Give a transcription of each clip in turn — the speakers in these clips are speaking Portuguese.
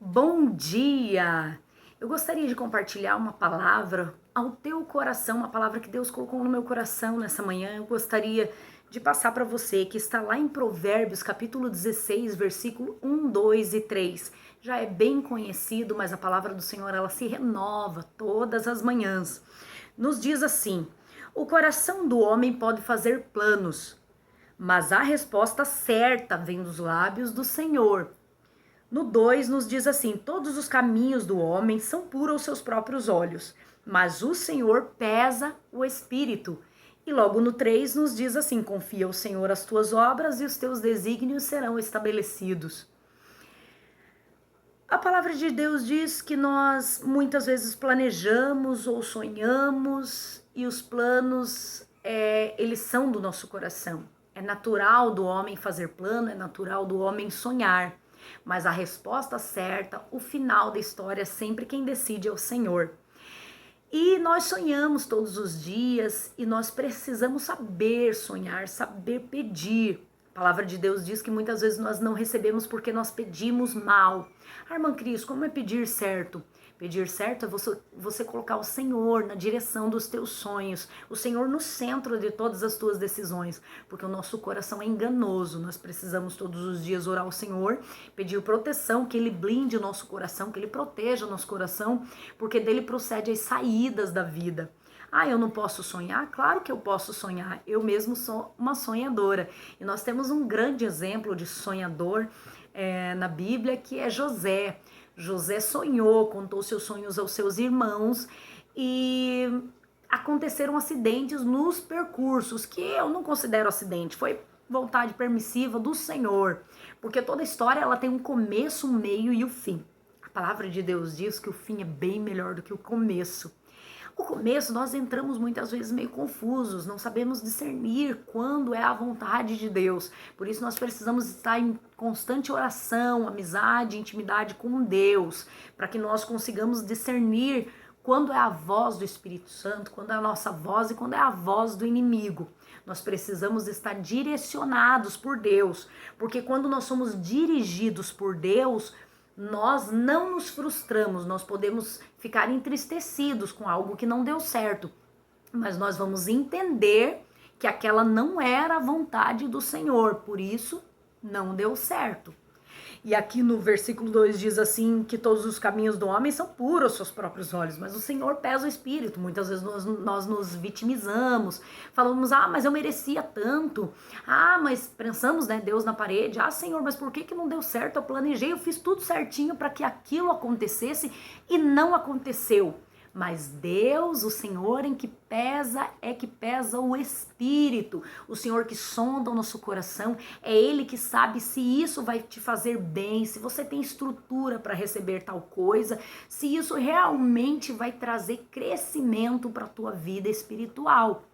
Bom dia! Eu gostaria de compartilhar uma palavra ao teu coração, uma palavra que Deus colocou no meu coração nessa manhã. Eu gostaria de passar para você, que está lá em Provérbios, capítulo 16, versículo 1, 2 e 3. Já é bem conhecido, mas a palavra do Senhor, ela se renova todas as manhãs. Nos diz assim: o coração do homem pode fazer planos, mas a resposta certa vem dos lábios do Senhor. No 2 nos diz assim: todos os caminhos do homem são puros aos seus próprios olhos, mas o Senhor pesa o espírito. E logo no 3 nos diz assim: confia ao Senhor as tuas obras e os teus desígnios serão estabelecidos. A palavra de Deus diz que nós muitas vezes planejamos ou sonhamos e os planos, eles são do nosso coração. É natural do homem fazer plano, é natural do homem sonhar. Mas a resposta certa, o final da história, sempre quem decide é o Senhor. E nós sonhamos todos os dias e nós precisamos saber sonhar, saber pedir. A palavra de Deus diz que muitas vezes nós não recebemos porque nós pedimos mal. Irmã Cris, como é pedir certo? Pedir certo é você colocar o Senhor na direção dos teus sonhos, o Senhor no centro de todas as tuas decisões, porque o nosso coração é enganoso. Nós precisamos todos os dias orar ao Senhor, pedir proteção, que Ele blinde o nosso coração, que Ele proteja o nosso coração, porque dele procede as saídas da vida. Ah, eu não posso sonhar? Claro que eu posso sonhar. Eu mesmo sou uma sonhadora. E nós temos um grande exemplo de sonhador na Bíblia, que é José. José sonhou, contou seus sonhos aos seus irmãos e aconteceram acidentes nos percursos, que eu não considero acidente, foi vontade permissiva do Senhor, porque toda história ela tem um começo, um meio e o fim. A palavra de Deus diz que o fim é bem melhor do que o começo. O começo nós entramos muitas vezes meio confusos, não sabemos discernir quando é a vontade de Deus. Por isso nós precisamos estar em constante oração, amizade, intimidade com Deus, para que nós consigamos discernir quando é a voz do Espírito Santo, quando é a nossa voz e quando é a voz do inimigo. Nós precisamos estar direcionados por Deus, porque quando nós somos dirigidos por Deus, nós não nos frustramos, nós podemos ficar entristecidos com algo que não deu certo, mas nós vamos entender que aquela não era a vontade do Senhor, por isso não deu certo. E aqui no versículo 2 diz assim, que todos os caminhos do homem são puros aos seus próprios olhos, mas o Senhor pesa o espírito. Muitas vezes nós nos vitimizamos, falamos, mas eu merecia tanto, mas pensamos, né, Deus na parede, Senhor, mas por que não deu certo? Eu planejei, eu fiz tudo certinho para que aquilo acontecesse e não aconteceu. Mas Deus, o Senhor em que pesa, é que pesa o espírito. O Senhor que sonda o nosso coração, é Ele que sabe se isso vai te fazer bem, se você tem estrutura para receber tal coisa, se isso realmente vai trazer crescimento para a tua vida espiritual.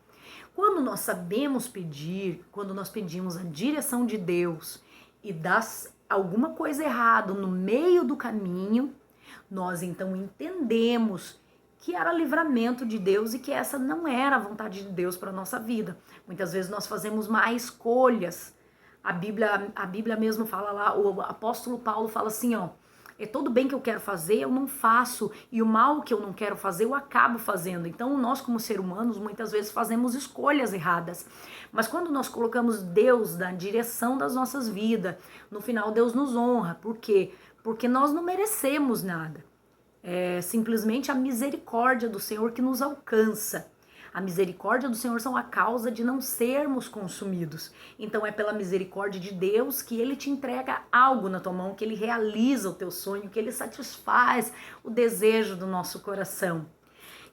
Quando nós sabemos pedir, quando nós pedimos a direção de Deus e dá alguma coisa errada no meio do caminho, nós então entendemos que era livramento de Deus e que essa não era a vontade de Deus para a nossa vida. Muitas vezes nós fazemos má escolhas. A Bíblia mesmo fala lá, o apóstolo Paulo fala assim, é todo bem que eu quero fazer, eu não faço, e o mal que eu não quero fazer, eu acabo fazendo. Então, nós como seres humanos, muitas vezes fazemos escolhas erradas. Mas quando nós colocamos Deus na direção das nossas vidas, no final Deus nos honra. Por quê? Porque nós não merecemos nada. É simplesmente a misericórdia do Senhor que nos alcança. A misericórdia do Senhor são a causa de não sermos consumidos. Então é pela misericórdia de Deus que Ele te entrega algo na tua mão, que Ele realiza o teu sonho, que Ele satisfaz o desejo do nosso coração.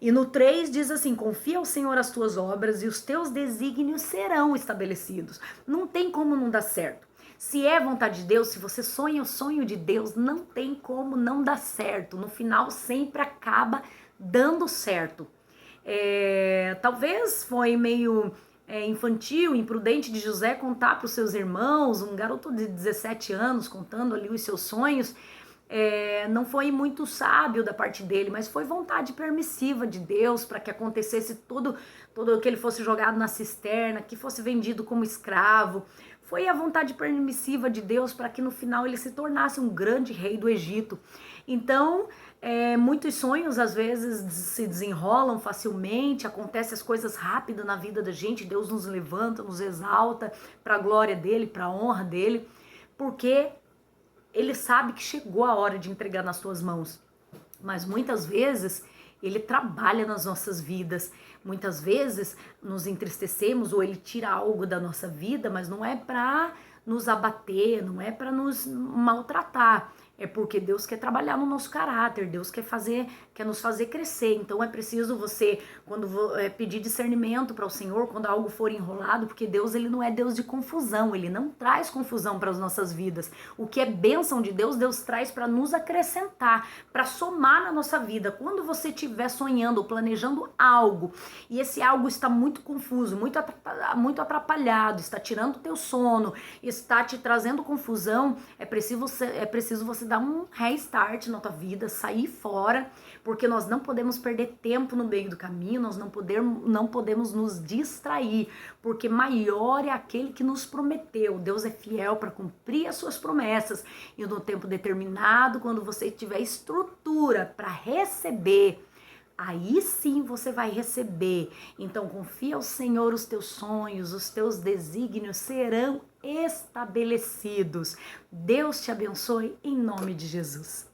E no 3 diz assim, confia ao Senhor as tuas obras e os teus desígnios serão estabelecidos. Não tem como não dar certo. Se é vontade de Deus, se você sonha o sonho de Deus, não tem como não dar certo. No final sempre acaba dando certo. Talvez foi meio infantil, imprudente de José contar para os seus irmãos, um garoto de 17 anos contando ali os seus sonhos. Não foi muito sábio da parte dele, mas foi vontade permissiva de Deus para que acontecesse tudo que ele fosse jogado na cisterna, que fosse vendido como escravo. foi a vontade permissiva de Deus para que no final ele se tornasse um grande rei do Egito. Então, muitos sonhos às vezes se desenrolam facilmente, acontecem as coisas rápido na vida da gente, Deus nos levanta, nos exalta para a glória dele, para a honra dele, porque ele sabe que chegou a hora de entregar nas tuas mãos. Mas muitas vezes ele trabalha nas nossas vidas. Muitas vezes nos entristecemos ou ele tira algo da nossa vida, mas não é para nos abater, não é para nos maltratar. É porque Deus quer trabalhar no nosso caráter, Deus quer nos fazer crescer. Então é preciso você, quando pedir discernimento para o Senhor, quando algo for enrolado, porque Deus ele não é Deus de confusão, ele não traz confusão para as nossas vidas. O que é bênção de Deus, Deus traz para nos acrescentar, para somar na nossa vida. Quando você estiver sonhando, planejando algo, e esse algo está muito confuso, muito atrapalhado, está tirando o teu sono, está te trazendo confusão, é preciso você dar um restart na tua vida, sair fora, porque nós não podemos perder tempo no meio do caminho, nós não podemos nos distrair, porque maior é aquele que nos prometeu. Deus é fiel para cumprir as suas promessas, e no tempo determinado, quando você tiver estrutura para receber, aí sim você vai receber. Então confia ao Senhor, os teus sonhos, os teus desígnios serão estabelecidos. Deus te abençoe em nome de Jesus.